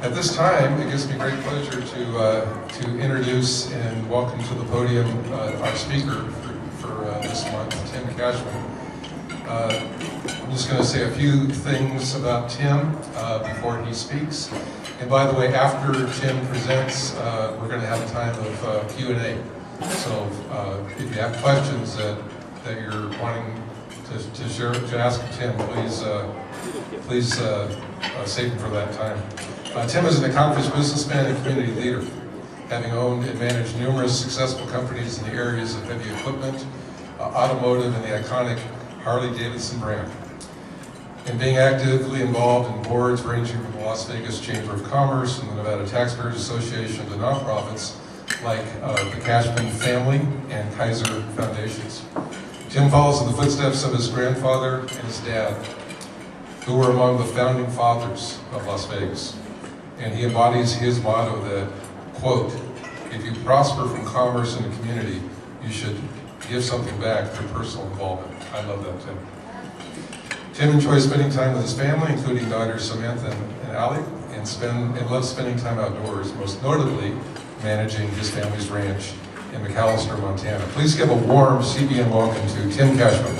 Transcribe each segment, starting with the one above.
At this time, it gives me great pleasure to introduce and welcome to the podium our speaker for this month, Tim Cashman. I'm just going to say a few things about Tim before he speaks. And by the way, after Tim presents, we're going to have a time of Q&A. So if you have questions that you're wanting to ask Tim, please save them for that time. Tim is an accomplished businessman and community leader, having owned and managed numerous successful companies in the areas of heavy equipment, automotive, and the iconic Harley-Davidson brand. And being actively involved in boards ranging from the Las Vegas Chamber of Commerce and the Nevada Taxpayers Association to nonprofits like the Cashman family and Kaiser Foundations. Tim follows in the footsteps of his grandfather and his dad, who were among the founding fathers of Las Vegas. And he embodies his motto that, quote, "If you prosper from commerce in a community, you should give something back through personal involvement." I love that, Tim. Tim enjoys spending time with his family, including daughters Samantha and Allie, and loves spending time outdoors, most notably managing his family's ranch in McAllister, Montana. Please give a warm CBN welcome to Tim Cashman.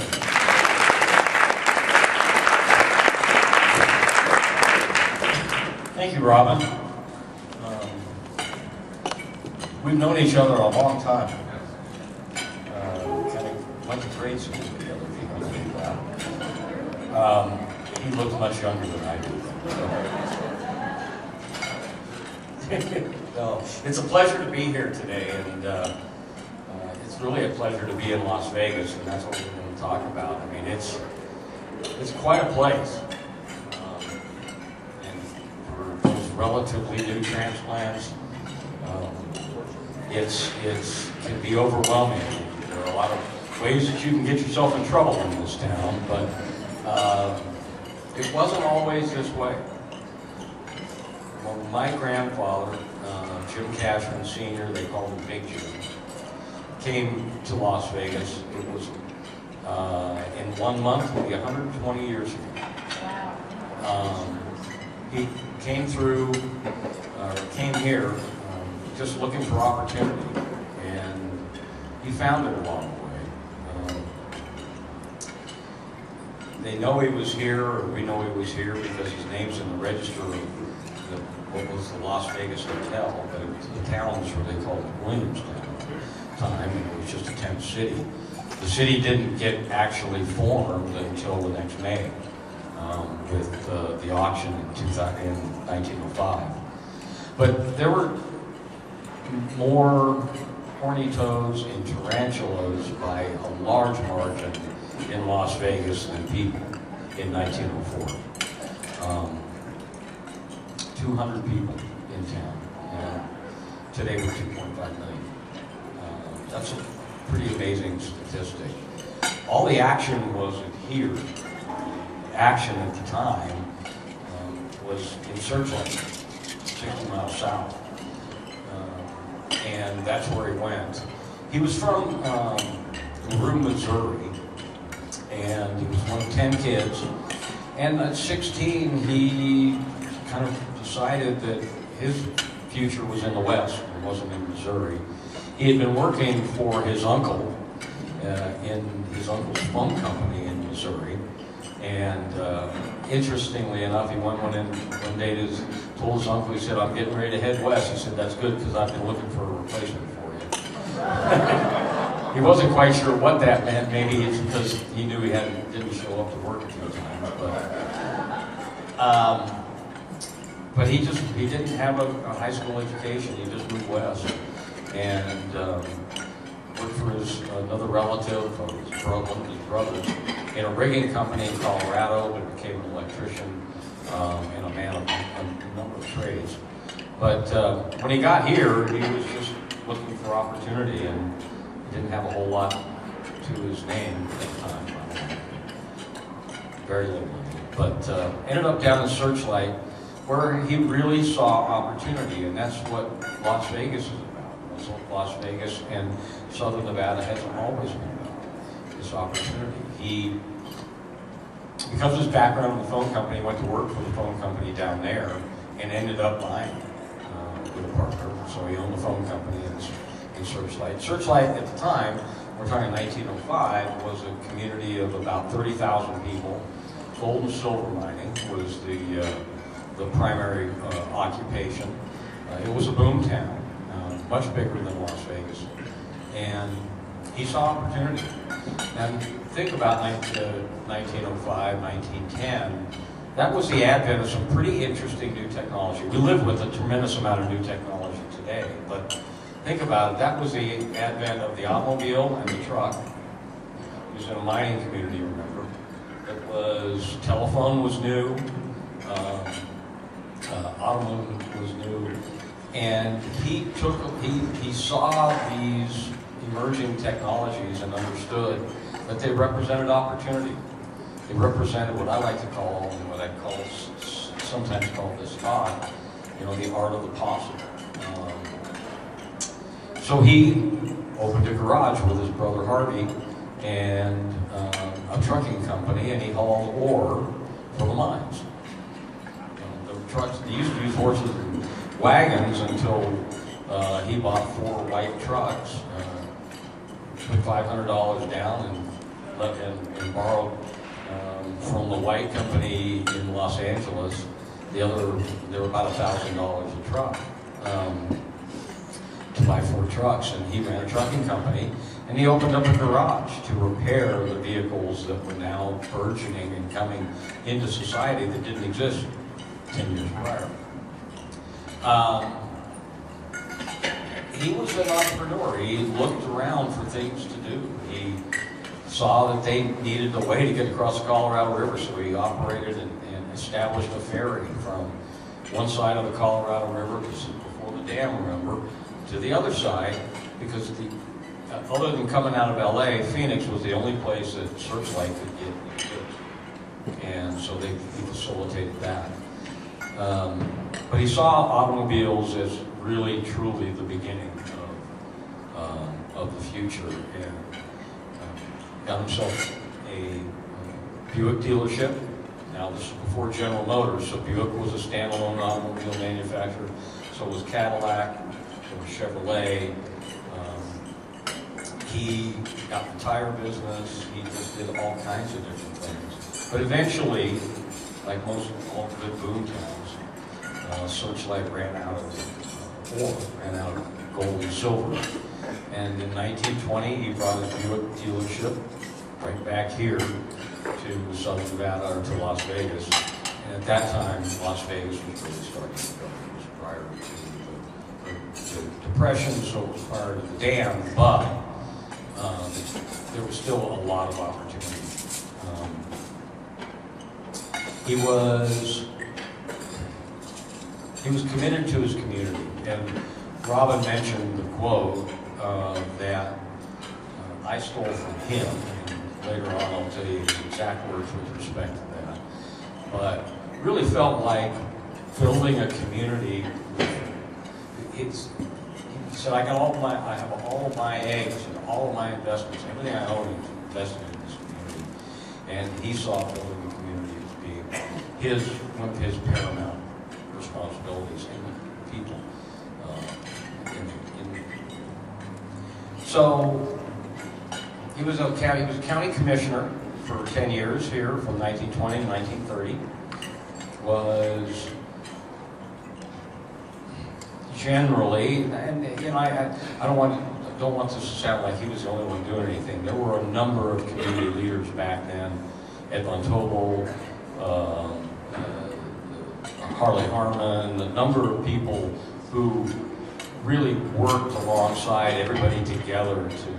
Thank you, Robin. We've known each other a long time. Kind of went to grade school together, if you can believe that. He looks much younger than I do. So, it's a pleasure to be here today, and it's really a pleasure to be in Las Vegas, and that's what we're going to talk about. I mean, it's quite a place. Relatively new transplants, it can be overwhelming. There are a lot of ways that you can get yourself in trouble in this town, but it wasn't always this way. Well, my grandfather, Tim Cashman Sr., they called him Big Jim, came to Las Vegas. It was in 1 month, it would be 120 years ago. Wow. He came came here just looking for opportunity, and he found it along the way. They know he was here, or we know he was here because his name's in the register of what was the Las Vegas Hotel, but the town was really called Williamstown at the time, and it was just a tent city. The city didn't get actually formed until the next May. With the auction in 1905. But there were more horny toads and tarantulas by a large margin in Las Vegas than people in 1904. 200 people in town, and today we're 2.5 million. That's a pretty amazing statistic. All the action wasn't here. Action at the time was in Searchlight, 60 miles south, and that's where he went. He was from LaRue, Missouri, and he was one of 10 kids, and at 16 he kind of decided that his future was in the West, it wasn't in Missouri. He had been working for his uncle in his uncle's phone company in Missouri. And interestingly enough, he went one day told his uncle, he said, "I'm getting ready to head west." He said, "That's good, because I've been looking for a replacement for you." He wasn't quite sure what that meant. Maybe it's because he knew he didn't show up to work a few times. But he didn't have a high school education. He just moved west and worked for another relative, one of his brothers, in a rigging company in Colorado, but became an electrician and a man of a number of trades. But when he got here, he was just looking for opportunity, and he didn't have a whole lot to his name at the time. Very little. But ended up down in Searchlight, where he really saw opportunity, and that's what Las Vegas is about. Las Vegas and Southern Nevada has always been about this opportunity. Because of his background in the phone company, he went to work for the phone company down there, and ended up buying with a partner. So he owned the phone company in Searchlight. Searchlight at the time, we're talking 1905, was a community of about 30,000 people. Gold and silver mining was the primary occupation. It was a boom town, much bigger than Las Vegas. And he saw opportunity. And think about 1905, 1910. That was the advent of some pretty interesting new technology. We live with a tremendous amount of new technology today, but think about it. That was the advent of the automobile and the truck. It was in a mining community, remember. It was, telephone was new, automobile was new, and he saw these emerging technologies and understood that they represented opportunity. They represented what I like to call, and what I sometimes call this talk, the art of the possible. So he opened a garage with his brother Harvey and a trucking company, and he hauled ore for the mines. The trucks, they used to use horses and wagons until he bought 4 white trucks, put $500 down, and borrowed from the white company in Los Angeles. They were about $1,000 a truck to buy 4 trucks, and he ran a trucking company, and he opened up a garage to repair the vehicles that were now burgeoning and coming into society that didn't exist 10 years prior. He was an entrepreneur. He looked around for things to do. He saw that they needed a way to get across the Colorado River, so he operated and established a ferry from one side of the Colorado River, before the dam, remember, to the other side, because other than coming out of LA, Phoenix was the only place that Searchlight could get goods. And so he facilitated that. But he saw automobiles as really, truly the beginning of the future, and got himself a Buick dealership. Now, this is before General Motors, so Buick was a standalone automobile manufacturer. So was Cadillac, so was Chevrolet. He got the tire business. He just did all kinds of different things. But eventually, like most all good boom towns, Searchlight ran out of ore, ran out of gold and silver. And in 1920, he brought his Buick dealership right back here to Southern Nevada, or to Las Vegas. And at that time, Las Vegas was really starting to go. It was prior to the Depression, so it was prior to the dam, but there was still a lot of opportunity. He was committed to his community, and Robin mentioned the quote that I stole from him, and later on I'll tell you the exact words with respect to that. But really felt like building a community. He said, I have all of my eggs and all of my investments, everything I own is invested in this community. And he saw building the community as being one of his paramount responsibilities in the people. So he was a county commissioner for 10 years here, from 1920 to 1930. Was generally, and I don't want this to sound like he was the only one doing anything. There were a number of community leaders back then, Ed Von Tobel, Harley Harmon, a number of people who really worked alongside everybody together to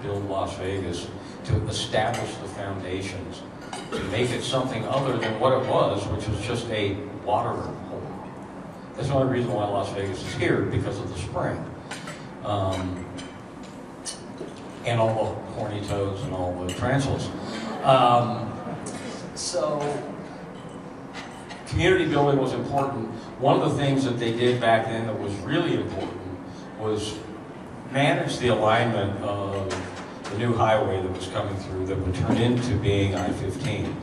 build Las Vegas, to establish the foundations, to make it something other than what it was, which was just a water hole. That's the only reason why Las Vegas is here, because of the spring. And all the horny toads and all the tarantulas. So community building was important. One of the things that they did back then that was really important was manage the alignment of the new highway that was coming through that would turn into being I-15.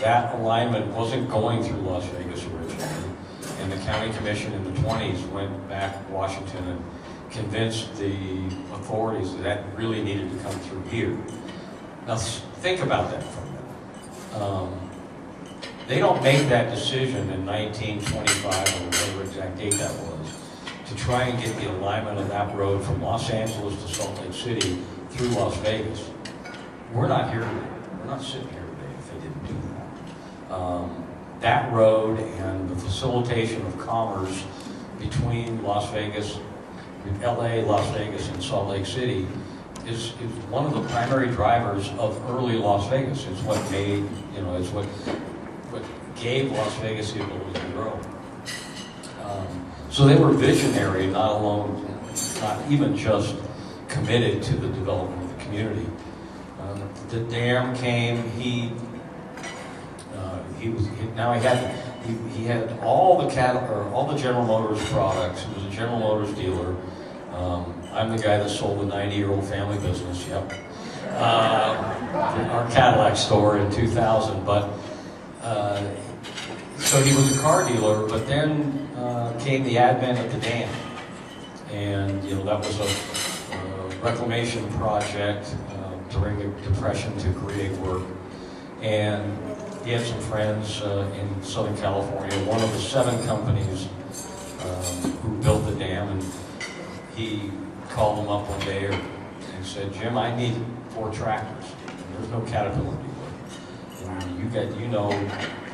That alignment wasn't going through Las Vegas originally, and the county commission in the 20s went back to Washington and convinced the authorities that that really needed to come through here. Now think about that for a minute. They don't make that decision in 1925 or whatever exact date that was to try and get the alignment of that road from Los Angeles to Salt Lake City through Las Vegas. We're not here today. We're not sitting here today if they didn't do that. That road and the facilitation of commerce between Las Vegas, LA, Las Vegas, and Salt Lake City is one of the primary drivers of early Las Vegas. It's what made, it's what gave Las Vegas the ability to grow. So they were visionary, not even just committed to the development of the community. The dam came. He had all the General Motors products. He was a General Motors dealer. I'm the guy that sold the 90-year-old family business. Yep, our Cadillac store in 2000. But so he was a car dealer. But then came the advent of the dam, and that was a reclamation project during the Depression to create work. And he had some friends in Southern California, one of the 7 companies who built the dam, and he called them up one day and said, "Jim, I need 4 tractors. And there's no Caterpillar dealer. And you know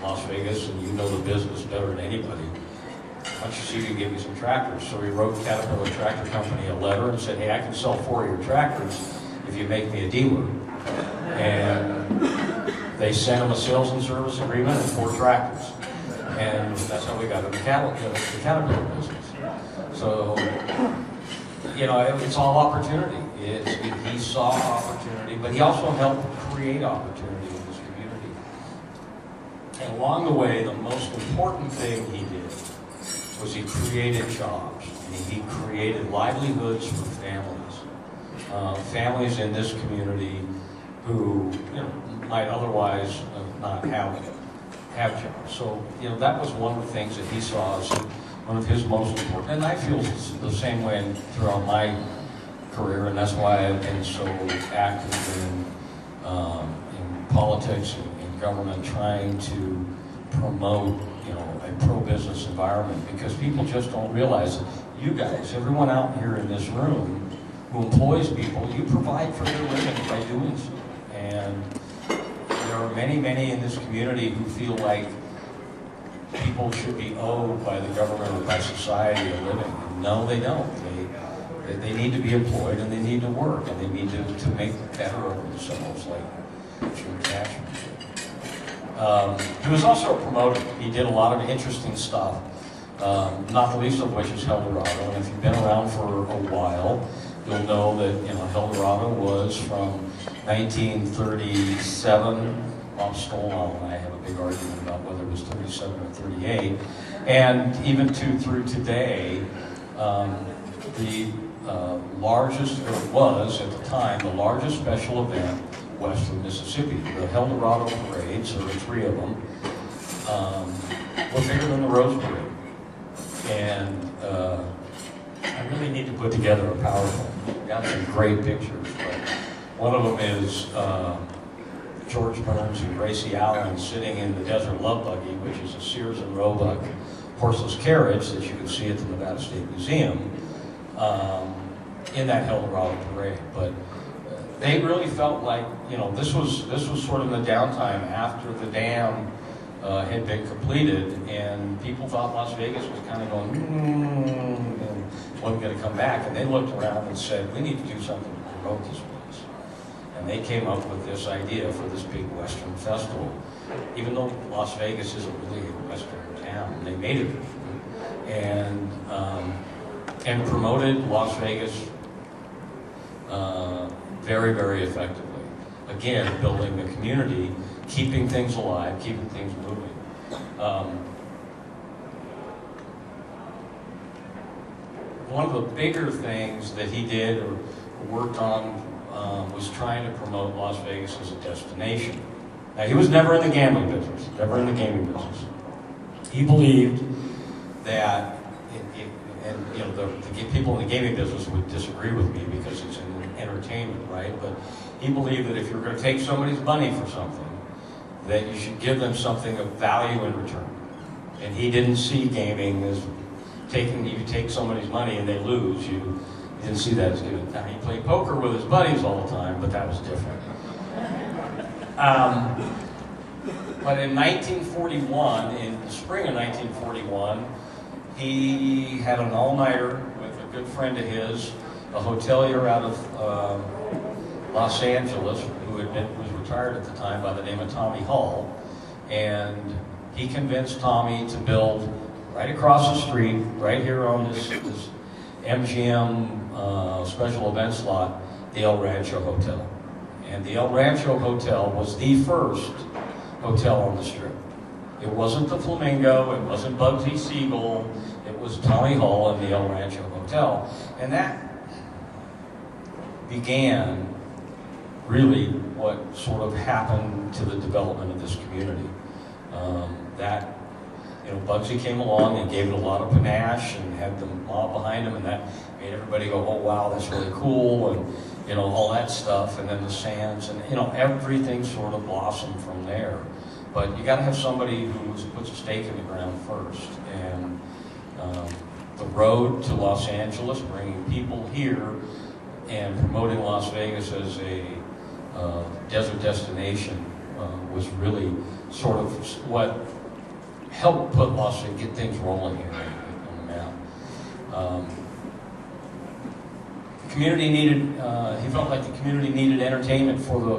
Las Vegas, and you know the business better than anybody. Why don't you see if you can get me some tractors?" So he wrote Caterpillar Tractor Company a letter and said, "Hey, I can sell 4 of your tractors if you make me a dealer." And they sent him a sales and service agreement and 4 tractors. And that's how we got in the Caterpillar business. So, it's all opportunity. He saw opportunity, but he also helped create opportunity in this community. And along the way, the most important thing he did was he created jobs. And he created livelihoods for families. Families in this community who might otherwise not have jobs. So that was one of the things that he saw as one of his most important. And I feel the same way throughout my career, and that's why I've been so active in politics and in government, trying to promote a pro-business environment, because people just don't realize that you guys, everyone out here in this room who employs people, you provide for their living by doing so. And there are many in this community who feel like people should be owed by the government or by society a living. No, they don't. They need to be employed, and they need to work, and they need to make better of themselves, like Tim Cashman did. He was also a promoter. He did a lot of interesting stuff, not the least of which is El Dorado. And if you've been around for a while, you'll know that El Dorado was from 1937. Bob Stolnall and I have a big argument about whether it was 37 or 38, and even through today, the largest, or was at the time, the largest special event west of Mississippi. The El Dorado parades, there were 3 of them, were bigger than the Rose Parade. And I really need to put together a PowerPoint. Got some great pictures, but one of them is George Burns and Gracie Allen sitting in the Desert Love Buggy, which is a Sears and Roebuck horseless carriage that you can see at the Nevada State Museum, in that El Dorado parade. But they really felt like, this was sort of the downtime after the dam had been completed, and people thought Las Vegas was kind of going, and wasn't going to come back. And they looked around and said, we need to do something to promote this place. And they came up with this idea for this big Western festival. Even though Las Vegas isn't really a Western town, they made it. And promoted Las Vegas very, very effectively. Again, building the community, keeping things alive, keeping things moving. One of the bigger things that he did or worked on was trying to promote Las Vegas as a destination. Now, he was never in the gambling business, never in the gaming business. He believed that, and you know, the people in the gaming business would disagree with me because it's an entertainment, right? But he believed that if you're going to take somebody's money for something, that you should give them something of value in return. And he didn't see gaming as taking, you take somebody's money and they lose, you didn't see that as giving. Now, he played poker with his buddies all the time, but that was different. But in 1941, in the spring of 1941, he had an all-nighter with a good friend of his, a hotelier out of Los Angeles, who was retired at the time by the name of Tommy Hall, and he convinced Tommy to build right across the street, right here on this MGM special events lot, the El Rancho Hotel. And the El Rancho Hotel was the first hotel on the Strip. It wasn't the Flamingo, it wasn't Bugsy Siegel, it was Tommy Hall and the El Rancho Hotel. And that began really what sort of happened to the development of this community. That, you know, Bugsy came along and gave it a lot of panache and had the mob behind him, and that made everybody go, oh wow, that's really cool, and you know, all that stuff, and then the Sands, and you know, everything sort of blossomed from there. But you got to have somebody who puts a stake in the ground first, and the road to Los Angeles, bringing people here and promoting Las Vegas as a desert destination was really sort of what helped put Las Vegas, get things rolling here on the map. The community needed, he felt like the community needed entertainment for the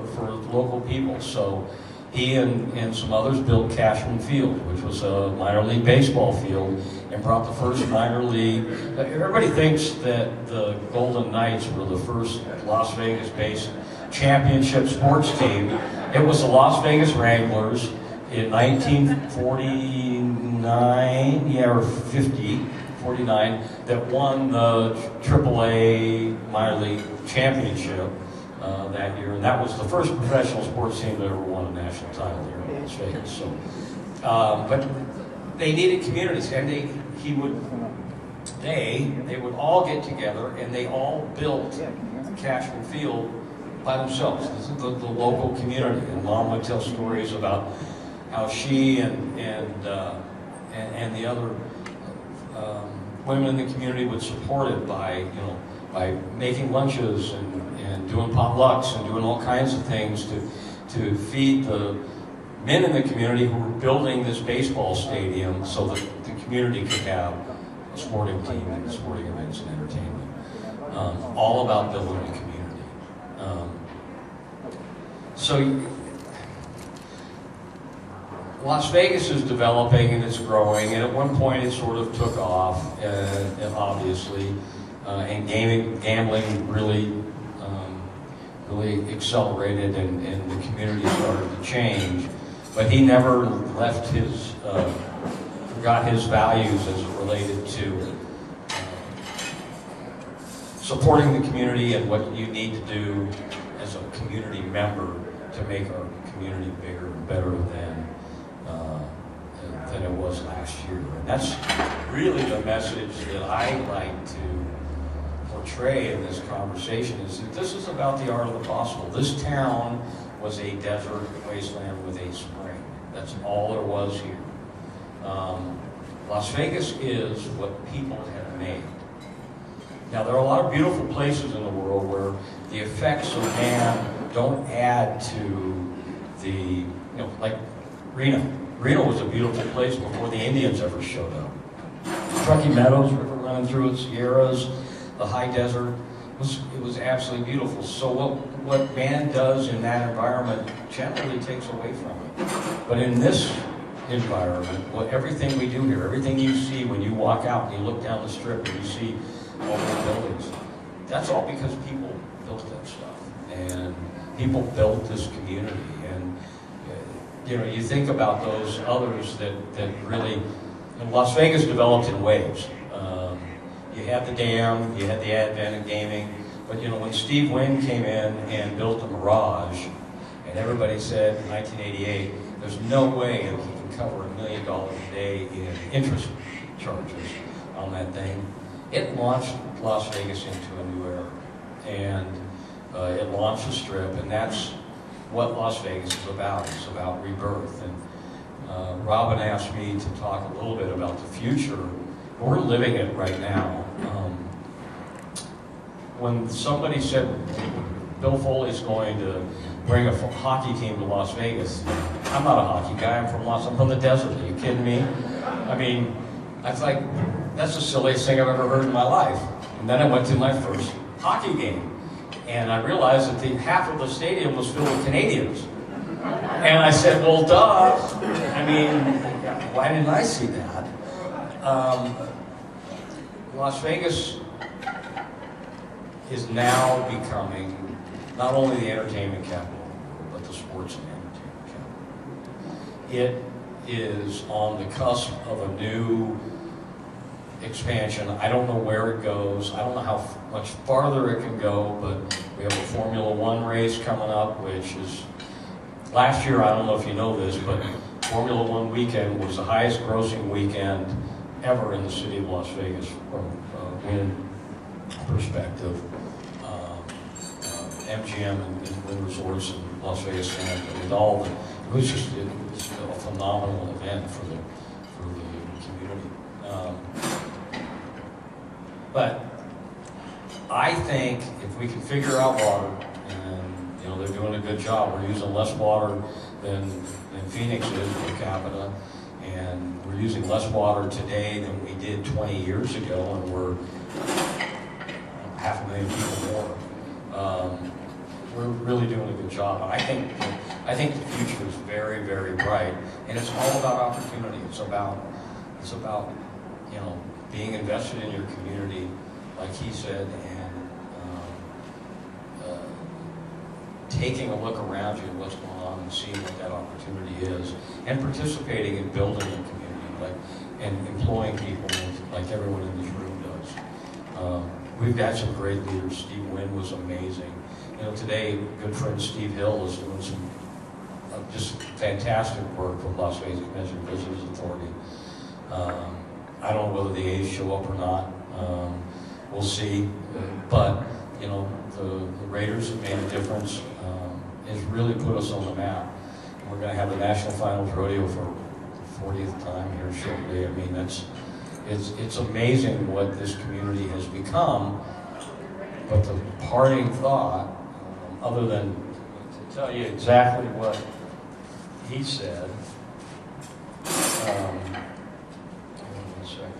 local people, so he and some others built Cashman Field, which was a minor league baseball field, and brought the first minor league. Everybody thinks that the Golden Knights were the first Las Vegas-based championship sports team. It was the Las Vegas Wranglers in 1949, or 49, that won the AAA minor league championship that year, and that was the first professional sports team that ever won a national title here in Las Vegas. So, but they needed communities, and they would all get together, and they all built Cashman Field by themselves. This is the local community, and Mom would tell stories about how she and the other women in the community would support it by making lunches and doing potlucks and doing all kinds of things to feed the men in the community who were building this baseball stadium so that the community could have a sporting team and sporting events and entertainment. All about building a community. So Las Vegas is developing and it's growing, and at one point it sort of took off, obviously, and gambling really accelerated, and the community started to change. But he never left forgot his values as it related to supporting the community and what you need to do as a community member to make our community bigger and better than it was last year. And that's really the message that I like to portray in this conversation, is that this is about the art of the possible. This town was a desert wasteland with a spring. That's all there was here. Las Vegas is what people have made. Now, there are a lot of beautiful places in the world where the effects of man don't add to the, like Reno. Reno was a beautiful place before the Indians ever showed up. Truckee Meadows, river running through its Sierras, the high desert, it was absolutely beautiful. So what man does in that environment generally takes away from it. But in this environment, everything we do here, everything you see when you walk out and you look down the strip and you see all the buildings, that's all because people built that stuff. And people built this community. And you think about those others that really, Las Vegas developed in waves. You had the dam, you had the advent of gaming, but when Steve Wynn came in and built the Mirage, and everybody said in 1988, there's no way that he can cover $1 million a day in interest charges on that thing. It launched Las Vegas into a new era, and it launched the Strip, and that's what Las Vegas is about. It's about rebirth. And Robin asked me to talk a little bit about the future. We're living it right now. When somebody said Bill Foley's going to bring a hockey team to Las Vegas, I'm not a hockey guy. I'm from the desert. Are you kidding me? I mean, I was like, that's the silliest thing I've ever heard in my life. And then I went to my first hockey game, and I realized that half of the stadium was filled with Canadians. And I said, well, duh. I mean, why didn't I see that? Las Vegas is now becoming not only the entertainment capital, but the sports and entertainment capital. It is on the cusp of a new expansion. I don't know where it goes. I don't know how much farther it can go, but we have a Formula One race coming up, which is, last year, I don't know if you know this, but Formula One weekend was the highest grossing weekend ever in the city of Las Vegas from a win perspective. MGM and Wynn Resorts and Las Vegas Sands, I mean, it was a phenomenal event for the community. But I think if we can figure out water, and they're doing a good job. We're using less water than Phoenix is per capita, and we're using less water today than we did 20 years ago, and we're 500,000 people more. We're really doing a good job. And I think the future is very, very bright, and it's all about opportunity. It's about being invested in your community, like he said, and taking a look around you at what's going on and seeing what that opportunity is, and participating in building a community, and employing people like everyone in this room does. We've got some great leaders. Steve Wynn was amazing. Today, good friend Steve Hill is doing some just fantastic work with Las Vegas Convention and Visitors Authority. I don't know whether the A's show up or not. We'll see. But the Raiders have made a difference. It's really put us on the map. We're going to have the National Finals Rodeo for the 40th time here shortly. I mean, it's amazing what this community has become. But the parting thought, other than to tell you exactly what he said, hold on a second.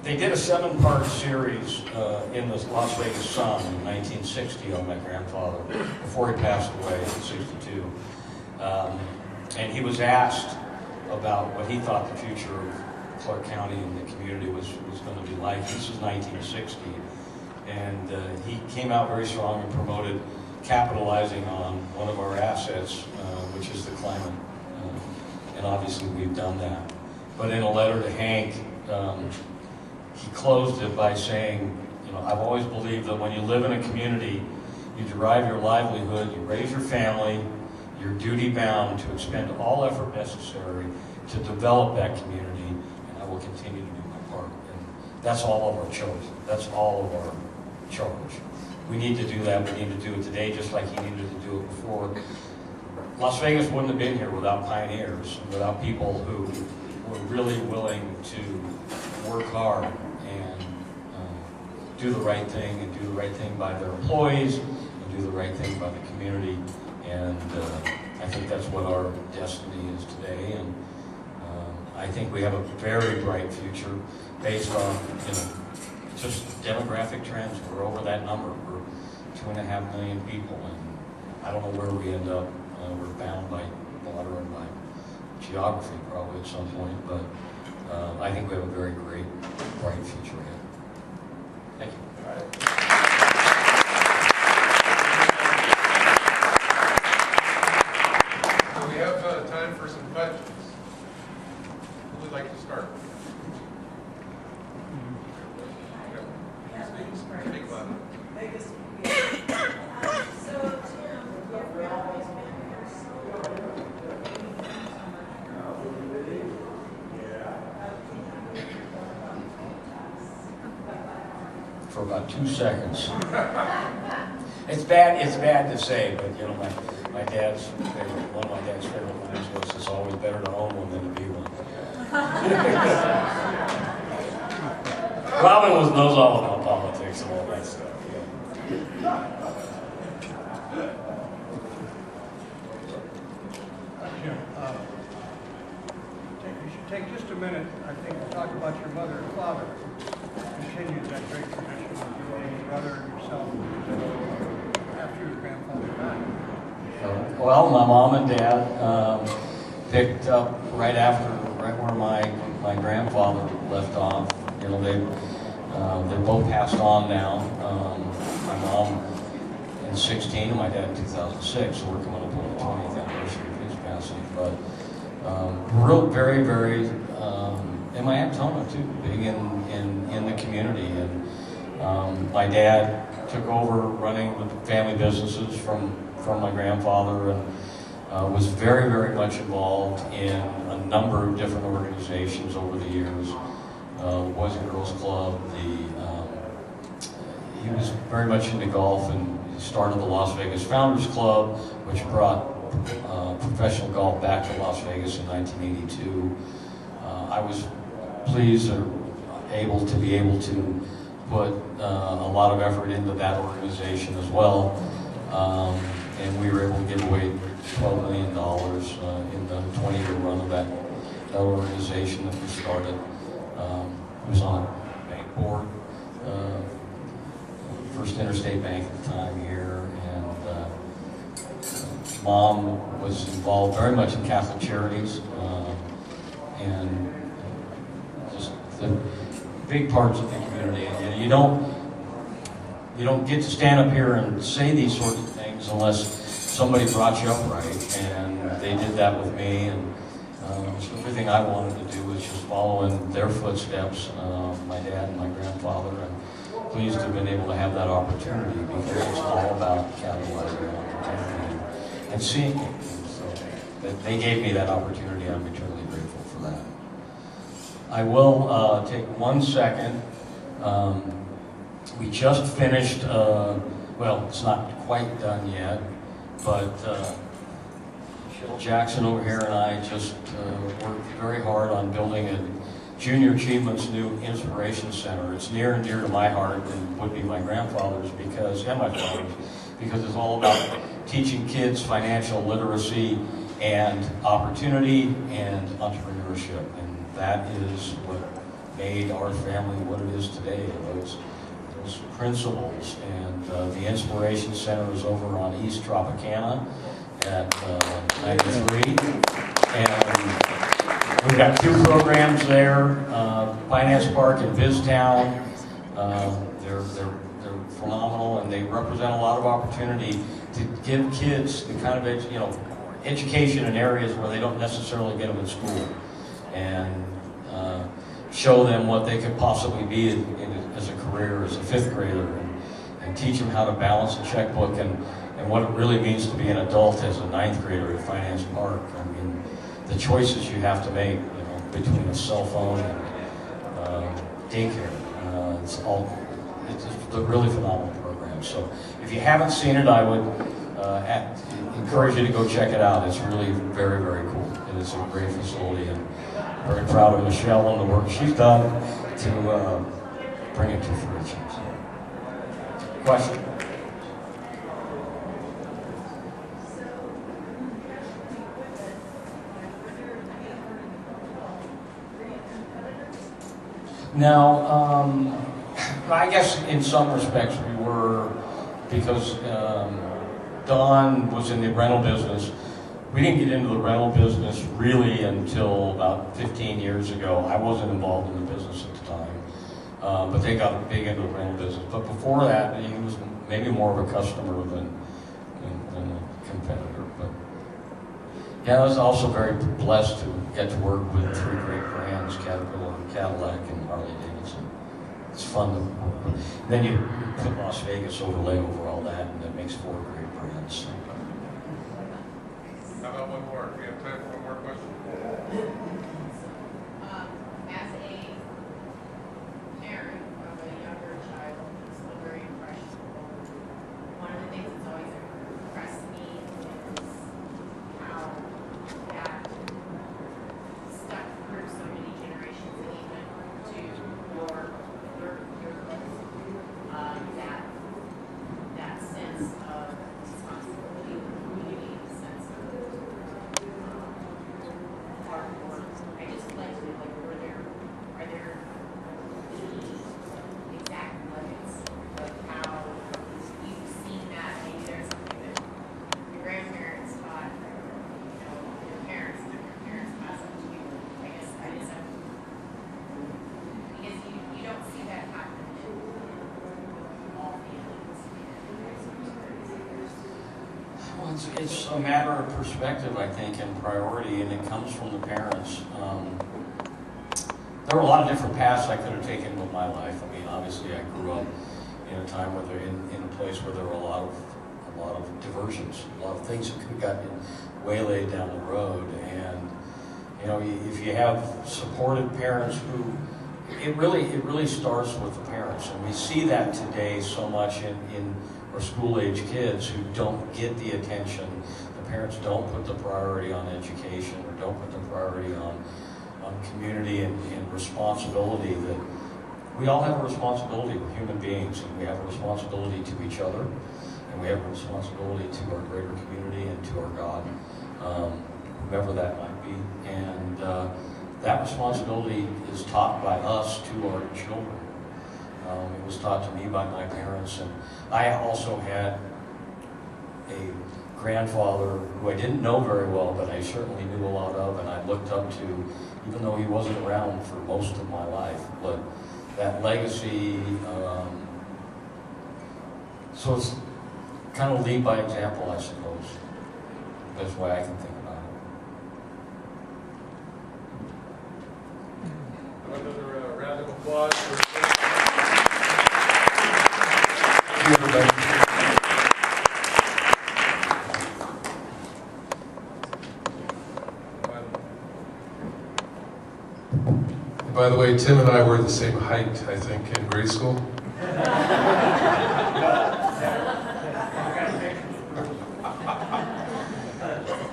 They did a 7-part series in the Las Vegas Sun in 1960 on my grandfather, before he passed away in 62. And he was asked about what he thought the future of Clark County and the community was going to be like. This is 1960. And he came out very strong and promoted capitalizing on one of our assets, which is the climate. And obviously we've done that. But in a letter to Hank, he closed it by saying, I've always believed that when you live in a community, you derive your livelihood, you raise your family, you're duty-bound to expend all effort necessary to develop that community, and I will continue to do my part. And that's all of our charge. That's all of our charge. We need to do that. We need to do it today, just like he needed to do it before. Las Vegas wouldn't have been here without pioneers, without people who were really willing to work hard and do the right thing, and do the right thing by their employees, and do the right thing by the community. And I think that's what our destiny is today. And I think we have a very bright future based on just demographic trends. We're over that number. We're 2.5 million people, and I don't know where we end up. We're bound by water and by geography probably at some point, but I think we have a very great, bright future ahead. Thank you. All right. So we have time for some questions. Who would like to start? Vegas. For about 2 seconds. It's bad to say, but you know, my dad's favorite, one of my dad's favorite lines was, "It's always better to own one than to be one." Robin knows all about politics and all that stuff. Yeah. Jim, you should take just a minute, I think, to talk about your mother and father. Continue that great tradition of your brother and yourself after your grandfather died. Well, my mom and dad picked up right where my grandfather left off. You know, they both passed on now. My mom in '16 and my dad in 2006. So we're coming up on the 20th anniversary of his passing. But very, very, and my Aunt Tona too, big in the community. And my dad took over running the family businesses from my grandfather, and was very, very much involved in a number of different organizations over the years. The Boys and Girls Club, he was very much into golf, and he started the Las Vegas Founders Club, which brought professional golf back to Las Vegas in 1982. I was pleased or able to put a lot of effort into that organization as well, and we were able to give away $12 million in the 20-year run of that organization that we started. He was on a bank board, First Interstate Bank at the time here, and Mom was involved very much in Catholic charities, and just the big parts of the community. And you don't get to stand up here and say these sorts of things unless somebody brought you up right, and they did that with me. And so everything I wanted to do was just follow in their footsteps, my dad and my grandfather, and pleased to have been able to have that opportunity, because it's all about capitalizing on opportunity and seeing it. So that they gave me that opportunity, I'm eternally grateful for that. I will take 1 second. We just finished, well, it's not quite done yet, but Jackson over here and I just worked very hard on building a Junior Achievement's new Inspiration Center. It's near and dear to my heart, and would be my grandfather's and my father's, because it's all about teaching kids financial literacy and opportunity and entrepreneurship. And that is what made our family what it is today, those principles. And the Inspiration Center is over on East Tropicana at 93. And we've got 2 programs there, Finance Park and BizTown. They're phenomenal, and they represent a lot of opportunity to give kids the kind of education in areas where they don't necessarily get them in school, and show them what they could possibly be as a career, as a 5th grader, and teach them how to balance a checkbook and what it really means to be an adult as a 9th grader at Finance Park. I mean, the choices you have to make, between a cell phone and daycare. It's a really phenomenal program. So if you haven't seen it, I would encourage you to go check it out. It's really very, very cool. It is a great facility, and very proud of Michelle and the work she's done to bring it to fruition. So, question? Now, I guess in some respects we were, because Don was in the rental business. We didn't get into the rental business really until about 15 years ago. I wasn't involved in the business at the time, but they got big into the rental business. But before that, he was maybe more of a customer than a competitor. But yeah, I was also very blessed to get to work with 3 great brands, Caterpillar, Cadillac, and Harley Davidson. It's fun to work with. Then you put Las Vegas overlay over all that, and it makes for a great brand. So. How about one more? We have time for one more question. As a parent of a younger child who's still very impressionable, one of the things that's always impressed me is how that stuck through so many generations and even to your that sense of responsibility in the community, the sense of hard work. I just like to know, like, are there any exact limits of how you've seen that? Maybe there's something that your grandparents taught, your parents, and your parents pass on to you. I guess because you don't see that happen in all families. Well, it's a matter of perspective, I think, and priority, and it comes from the parents. There were a lot of different paths I could have taken with my life. I mean, obviously, I grew up in a time where in a place where there were a lot of diversions, a lot of things that could have gotten waylaid down the road. And if you have supportive parents who, it really starts with the parents, and we see that today so much in our school-age kids who don't get the attention. The parents don't put the priority on education, or don't put the priority on community and responsibility. That we all have a responsibility. We're human beings, and we have a responsibility to each other, and we have a responsibility to our greater community and to our God, whomever that might be. And that responsibility is taught by us to our children. It was taught to me by my parents, and I also had a grandfather who I didn't know very well, but I certainly knew a lot of, and I looked up to, even though he wasn't around for most of my life. But that legacy, so it's kind of lead by example, I suppose. That's the way I can think about it. Another round of applause for By the way, Tim and I were the same height, I think, in grade school.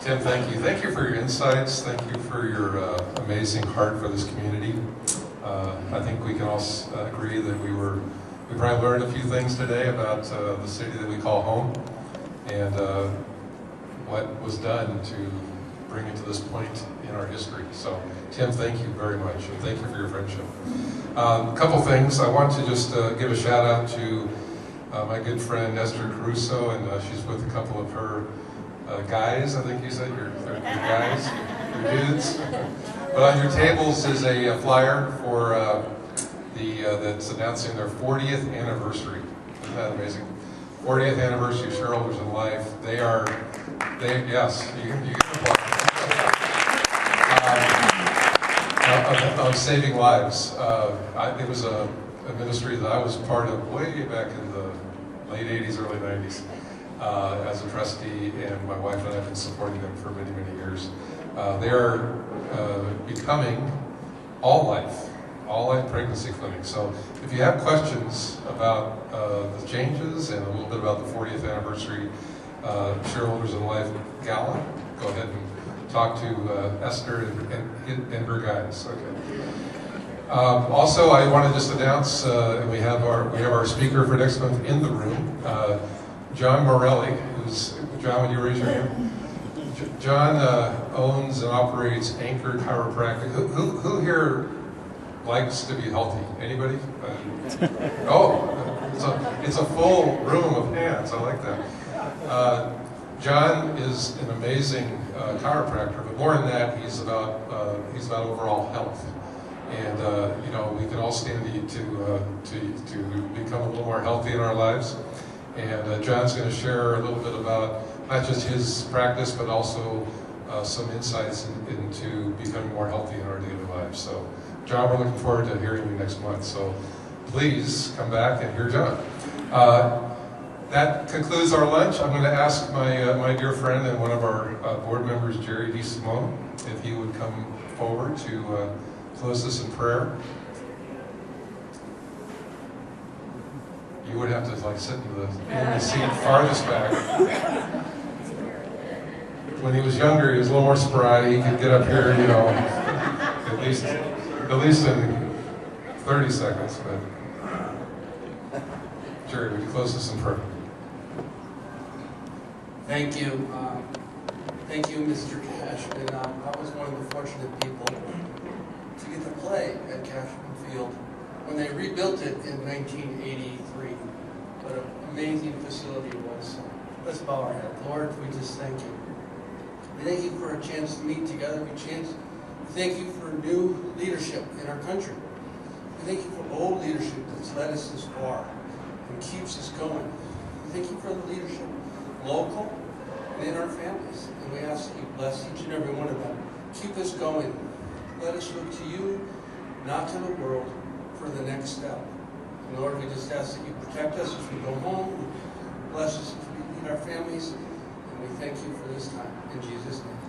Tim, thank you. Thank you for your insights. Thank you for your amazing heart for this community. I think we can all agree that we probably learned a few things today about the city that we call home, and what was done to bring it to this point in our history. So, Tim, thank you very much, and thank you for your friendship. A couple things. I want to just give a shout out to my good friend Esther Caruso, and she's with a couple of her guys, I think you said, your guys, your dudes. But on your tables is a flyer for that's announcing their 40th anniversary. Isn't that amazing? 40th anniversary of Shareholders in Life. Yes, you can apply. Of saving lives. It was a ministry that I was part of way back in the late 80s, early 90s as a trustee, and my wife and I have been supporting them for many, many years. They are becoming all-life pregnancy clinic. So if you have questions about the changes and a little bit about the 40th anniversary Shareholders in Life Gala, go ahead and talk to Esther and her guys. Okay. Also, I want to just announce, we have our speaker for next month in the room, John Morelli, John, would you raise your hand? John owns and operates Anchor Chiropractic. Who here likes to be healthy? Anybody? It's a full room of hands. I like that. John is an amazing chiropractor, but more than that, he's about overall health. And we can all stand to become a little more healthy in our lives. And John's going to share a little bit about not just his practice, but also some insights into becoming more healthy in our daily lives. So, John, we're looking forward to hearing you next month. So, please come back and hear John. That concludes our lunch. I'm going to ask my dear friend and one of our board members, Jerry D. Simone, if he would come forward to close this in prayer. You would have to like sit in the seat farthest back. When he was younger, he was a little more sporadic. He could get up here, you know, at least in 30 seconds. But Jerry, would you close this in prayer? Thank you. Thank you, Mr. Cashman. I was one of the fortunate people to get to play at Cashman Field when they rebuilt it in 1983. What an amazing facility it was. Let's bow our head. Lord, we just thank you. We thank you for a chance to meet together. We thank you for new leadership in our country. We thank you for old leadership that's led us this far and keeps us going. We thank you for the leadership, local and in our families. And we ask that you bless each and every one of them. Keep us going. Let us look to you, not to the world, for the next step. And Lord, we just ask that you protect us as we go home. Bless us as we lead our families. And we thank you for this time. In Jesus' name.